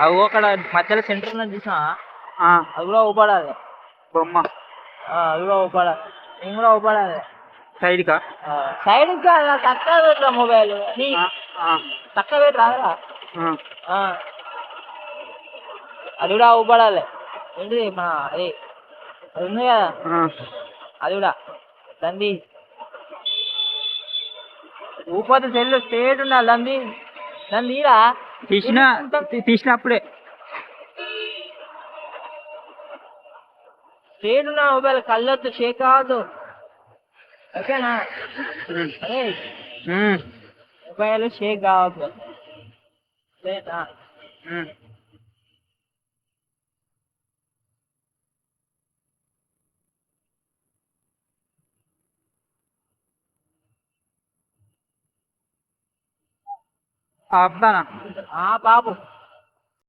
అవి అక్కడ మధ్యలో సెంటర్ ఉన్నది చూసినా ఆ, అది కూడా ఊపడాలి. బొమ్మ అది కూడా ఊపడాలి. నేను కూడా ఊపడాలి. సైడ్కా సైడ్ కాదు తక్కువ పెట్టరా మొబైల్ తక్కువ పెట్టి రాదురా. అది కూడా ఊపడాలి. ఏంటిది మన అది అది ఉంది కదా అది కూడా దంది ఊపోతే సెల్ స్ట్రేట్ ఉండాలి. దాన్ని తీరా తీసినప్పుడే స్ట్రేట్ ఉన్న మొబైల్ కళ్ళొద్దు షేక్ కావద్దు. ఓకేనా? అరే మొబైల్ షేక్ కావద్దు. లేదా ఆపుతానా బాబు